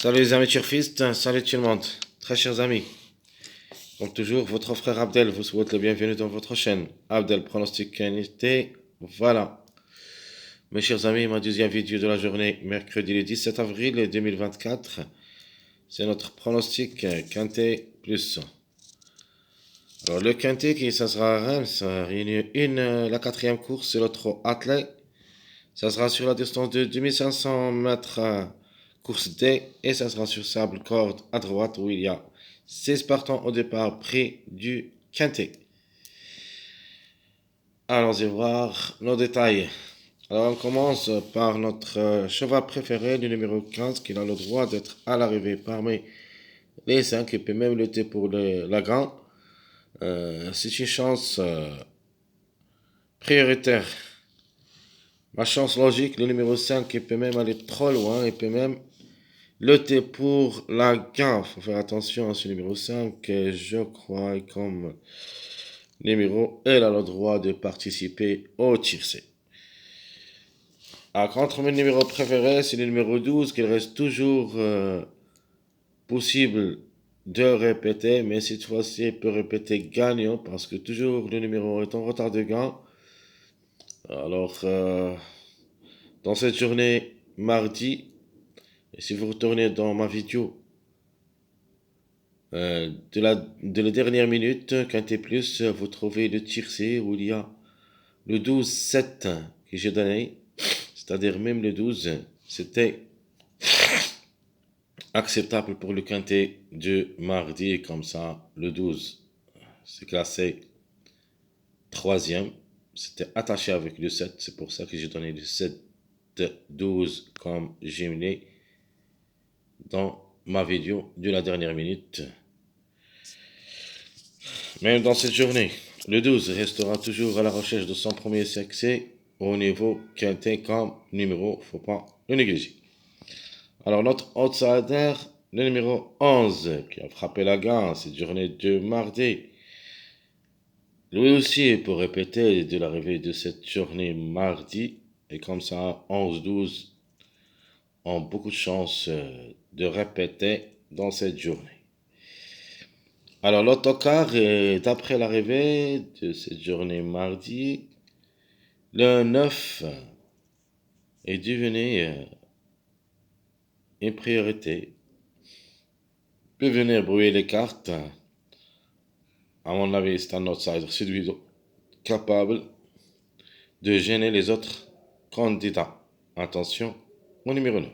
Salut les amis turfistes, salut tout le monde, très chers amis. Comme toujours, votre frère Abdel vous souhaite la bienvenue dans votre chaîne. Abdel Pronostic Unité, voilà. Mes chers amis, ma deuxième vidéo de la journée, mercredi le 17 avril 2024. C'est notre pronostic Quintet plus. Alors le Quintet qui ça sera à Reims, la quatrième course, c'est le trot attelé. Ça sera sur la distance de 2500 mètres course D et ça sera sur sable corde à droite où il y a 16 partants au départ près du Quintet. Allons-y voir nos détails. Alors on commence par notre cheval préféré, le numéro 15, qui a le droit d'être à l'arrivée parmi les 5 et peut même lutter pour la gagne. C'est une chance prioritaire. Ma chance logique, le numéro 5, il peut même aller trop loin, il peut même lutter pour la gagne. Il faut faire attention à ce numéro 5, je crois, comme numéro, elle a le droit de participer au tiercé. Contre mon numéro préféré, c'est le numéro 12, qu'il reste toujours possible de répéter, mais cette fois-ci, il peut répéter gagnant, parce que toujours le numéro est en retard de gain. Alors, dans cette journée, mardi, et si vous retournez dans ma vidéo de la dernière minute, Quintet Plus, vous trouvez le tiercé où il y a le 12-7 que j'ai donné, c'est-à-dire même le 12, c'était acceptable pour le Quintet de mardi, comme ça, le 12, c'est classé troisième, c'était attaché avec le 7, c'est pour ça que j'ai donné le 7-12 comme jumelé dans ma vidéo de la dernière minute. Même dans cette journée, le 12 restera toujours à la recherche de son premier succès au niveau Quintet comme numéro, faut pas le négliger. Alors notre outsider, le numéro 11, qui a frappé la gagne cette journée de mardi. Lui aussi peut répéter de l'arrivée de cette journée mardi, et comme ça 11-12 ont beaucoup de chances de répéter dans cette journée. Alors l'autocar, d'après l'arrivée de cette journée mardi, le 9 est devenu une priorité. Peut venir brouiller les cartes. À mon avis, c'est un outsider séduisant, capable de gêner les autres candidats. Attention au numéro 9.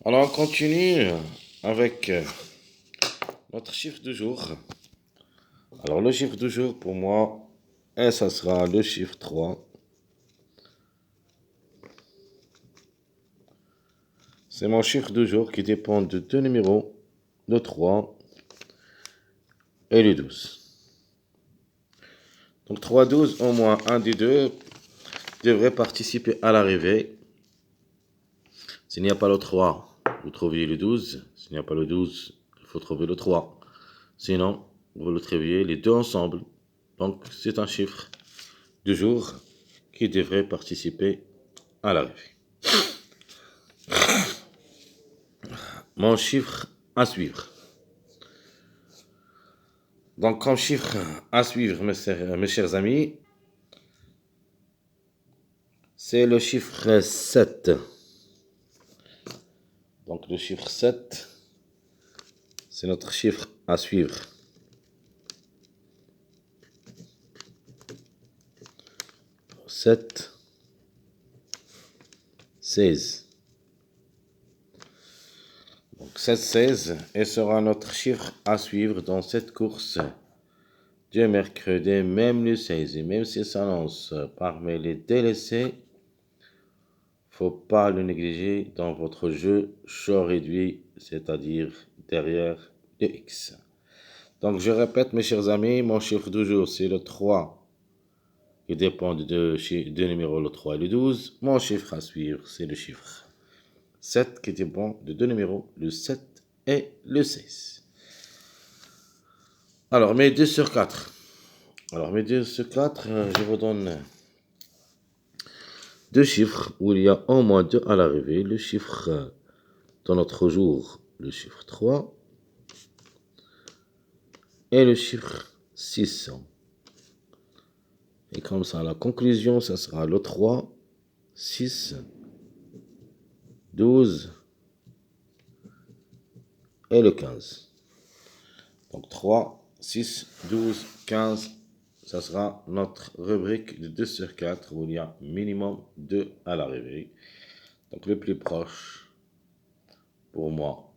Alors on continue avec notre chiffre du jour. Alors le chiffre du jour pour moi, et ça sera le chiffre 3. C'est mon chiffre du jour qui dépend de deux numéros, le 3 et le 12. Donc 3-12, au moins un des deux devrait participer à l'arrivée. S'il n'y a pas le 3, vous trouvez le 12. S'il n'y a pas le 12, il faut trouver le 3. Sinon, vous le trouviez les deux ensemble. Donc c'est un chiffre du jour qui devrait participer à l'arrivée. Mon chiffre à suivre. Donc comme chiffre à suivre, mes chers amis, c'est le chiffre 7. Donc le chiffre 7, c'est notre chiffre à suivre. 7, 16. Donc 7-16 et sera notre chiffre à suivre dans cette course du mercredi, même le 16. Et même si ça lance parmi les délaissés, faut pas le négliger dans votre jeu chaud réduit, c'est-à-dire derrière le X. Donc je répète mes chers amis, mon chiffre du jour c'est le 3 qui dépend de deux numéros, le 3 et le 12. Mon chiffre à suivre c'est le chiffre 7 qui dépend de deux numéros, le 7 et le 16. Alors mes 2 sur 4. Alors mes 2 sur 4, je vous donne deux chiffres où il y a au moins deux à l'arrivée. Le chiffre dans notre jour le chiffre 3 et le chiffre 6. Et comme ça, la conclusion, ça sera le 3, 6, 12 et le 15. Donc 3, 6, 12, 15, ça sera notre rubrique de 2 sur 4 où il y a minimum 2 à l'arrivée. Donc le plus proche pour moi,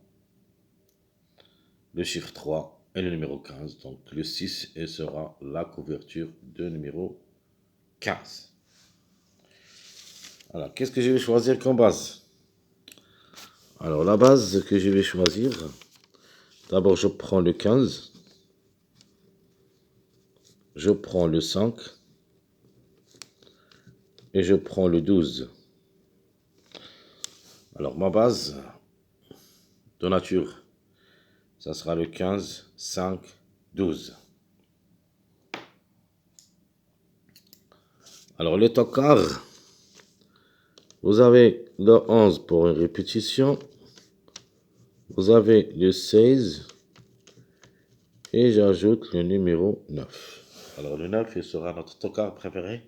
le chiffre 3 et le numéro 15. Donc le 6 et sera la couverture de numéro 15. Alors, qu'est-ce que je vais choisir comme base? Alors, la base que je vais choisir, d'abord, je prends le 15, je prends le 5 et je prends le 12. Alors, ma base de nature, ça sera le 15, 5, 12. Alors, le tocard, vous avez le 11 pour une répétition, vous avez le 16 et j'ajoute le numéro 9. Alors, le 9, il sera notre tocard préféré.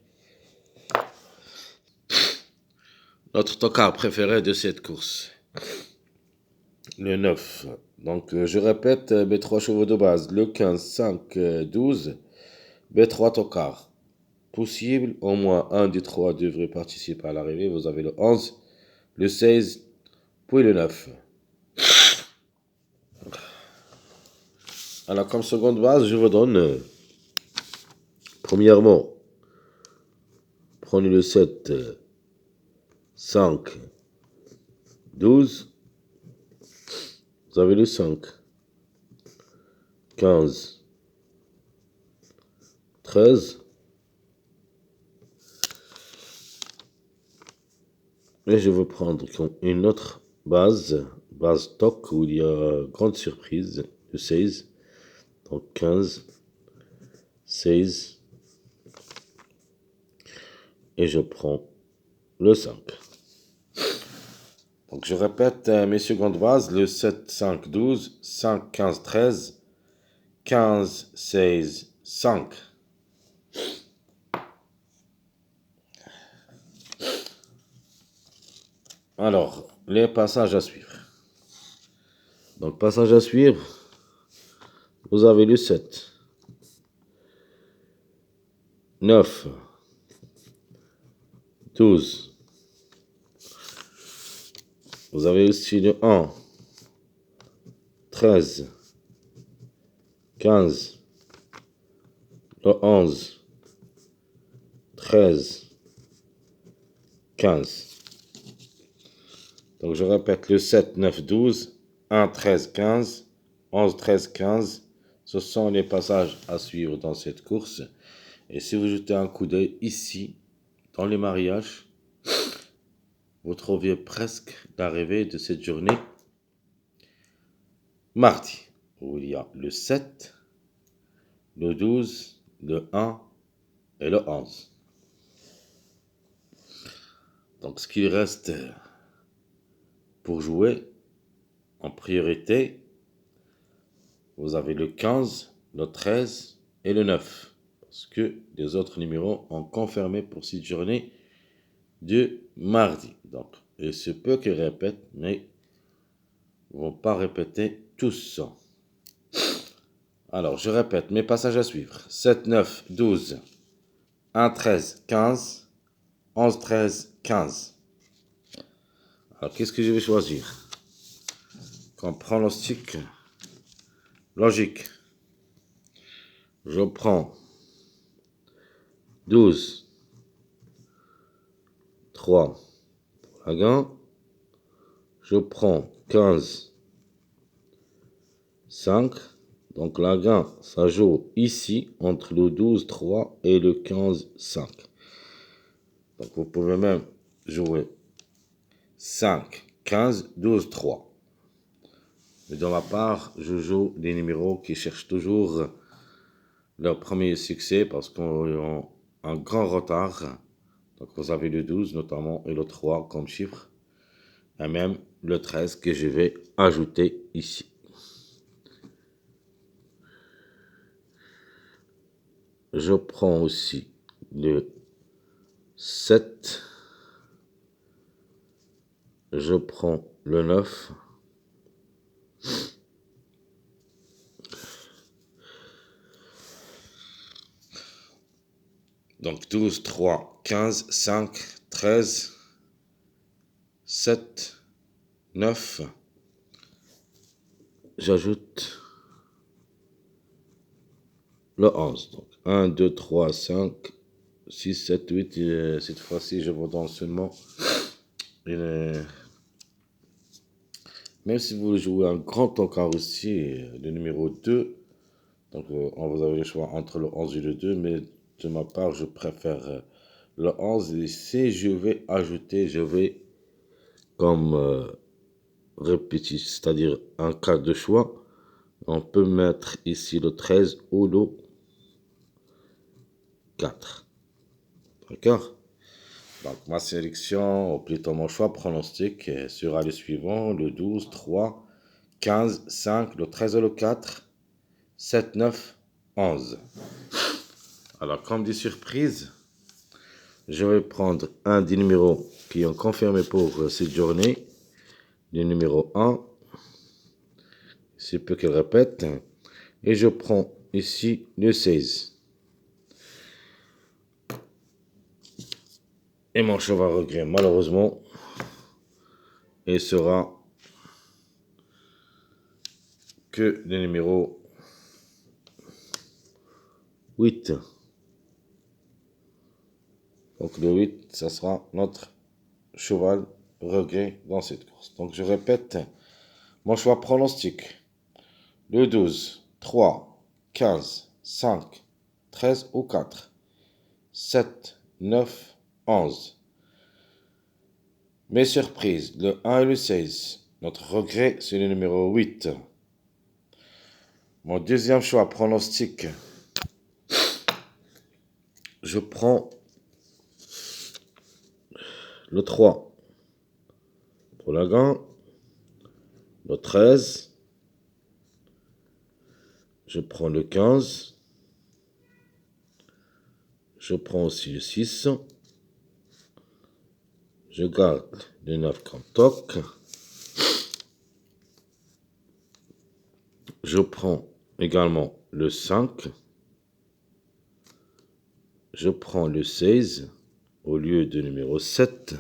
Notre tocard préféré de cette course. Le 9. Donc, je répète mes 3 chevaux de base. Le 15, 5, 12. B3 tocard. Possible, au moins un des 3 devrait participer à l'arrivée. Vous avez le 11, le 16, puis le 9. Alors, comme seconde base, je vous donne, premièrement, prenez le 7, 5, 12. Vous avez le 5, 15, 13. Et je vais prendre une autre base TOC, où il y a grande surprise, le 16. Donc 15, 16. Et je prends le 5. Donc je répète mes secondes bases, le 7, 5, 12, 5, 15, 13, 15, 16, 5. Alors, les passages à suivre. Donc, passage à suivre, vous avez le 7, 9, 12. Vous avez aussi le 1, 13, 15, le 11, 13, 15. Donc je répète le 7, 9, 12, 1, 13, 15, 11, 13, 15. Ce sont les passages à suivre dans cette course. Et si vous jetez un coup d'œil ici, dans les mariages, vous trouvez presque l'arrivée de cette journée mardi, où il y a le 7, le 12, le 1 et le 11. Donc ce qu'il reste pour jouer, en priorité, vous avez le 15, le 13 et le 9. Parce que les autres numéros ont confirmé pour cette journée de mardi. Donc, il se peut qu'ils répètent, mais ils ne vont pas répéter tous. Alors, je répète mes passages à suivre. 7, 9, 12, 1, 13, 15, 11, 13, 15. Alors, qu'est-ce que je vais choisir comme pronostic logique? Je prends 12, 3 pour la gain. Je prends 15, 5. Donc la gain, ça joue ici entre le 12, 3 et le 15, 5. Donc vous pouvez même jouer 5, 15, 12, 3. Mais de ma part, je joue des numéros qui cherchent toujours leur premier succès parce qu'ils ont un grand retard. Donc vous avez le 12 notamment et le 3 comme chiffre. et même le 13 que je vais ajouter ici. Je prends aussi le 7, je prends le 9, donc 12, 3, 15, 5, 13, 7, 9, j'ajoute le 11. Donc 1, 2, 3, 5, 6, 7, 8. Et cette fois-ci, je vous donne seulement même si vous voulez jouer un grand encart aussi, le numéro 2, donc vous avez le choix entre le 11 et le 2, mais de ma part, je préfère le 11. Et si je vais ajouter, je vais comme répétition, c'est-à-dire un cas de choix, on peut mettre ici le 13 ou le 4. D'accord? Donc ma sélection, ou plutôt mon choix pronostic sera le suivant, le 12, 3, 15, 5, le 13 et le 4, 7, 9, 11. Alors comme des surprises, je vais prendre un des numéros qui ont confirmé pour cette journée, le numéro 1, c'est peu qu'il répète, et je prends ici le 16. Et mon cheval regret, malheureusement, il sera que le numéro 8. Donc le 8, ça sera notre cheval regret dans cette course. Donc je répète, mon choix pronostic, le 12, 3, 15, 5, 13 ou 4, 7, 9, 11. Mes surprises, le 1 et le 16. Notre regret, c'est le numéro 8. Mon deuxième choix pronostic, je prends le 3 pour la gagne, le 13, je prends le 15, je prends aussi le 6, je garde le 9 comme toc, je prends également le 5, je prends le 16 au lieu de numéro 7,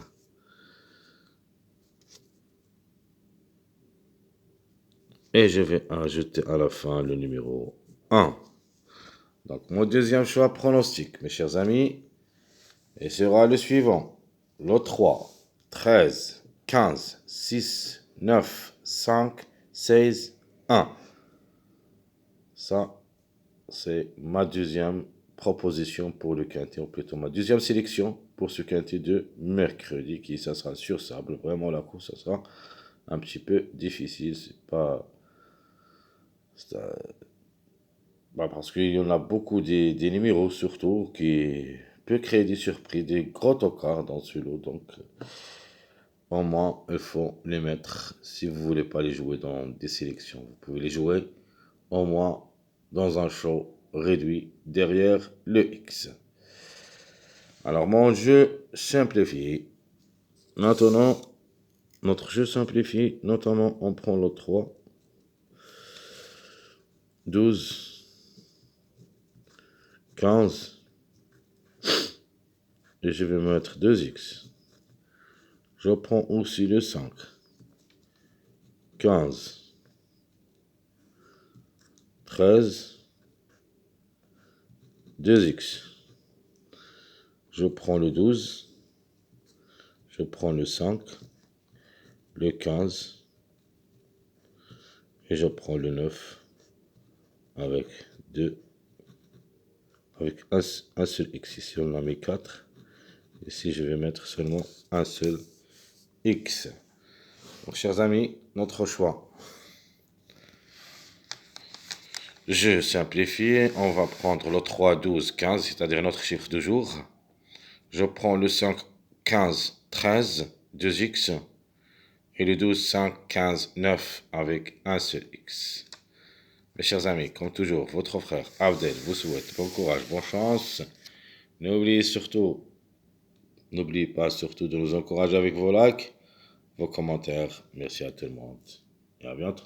et je vais ajouter à la fin le numéro 1. Donc mon deuxième choix pronostic, mes chers amis, et sera le suivant. Le 3, 13, 15, 6, 9, 5, 16, 1. Ça, c'est ma deuxième proposition pour le quintet, ou plutôt ma deuxième sélection pour ce quintet de mercredi, qui ça sera sur sable. Vraiment, la course, ça sera un petit peu difficile. C'est pas... parce qu'il y en a beaucoup des numéros, surtout, qui peut créer des surprises, des gros tocards dans ce lot. Donc, au moins, il faut les mettre. Si vous voulez pas les jouer dans des sélections, vous pouvez les jouer au moins dans un show réduit derrière le X. Alors, mon jeu simplifié. Maintenant, notre jeu simplifié, notamment, on prend le 3, 12, 15, et je vais mettre 2X. Je prends aussi le 5, 15, 13, 2X. Je prends le 12, je prends le 5, le 15, et je prends le 9 avec un seul X. Ici, on a mis 4. Ici, je vais mettre seulement un seul X. Donc, chers amis, notre choix. Je simplifie. On va prendre le 3, 12, 15, c'est-à-dire notre chiffre de jour. Je prends le 5, 15, 13, 2X. Et le 12, 5, 15, 9 avec un seul X. Mes chers amis, comme toujours, votre frère Abdel vous souhaite bon courage, bonne chance. N'oubliez pas surtout de nous encourager avec vos likes, vos commentaires. Merci à tout le monde et à bientôt.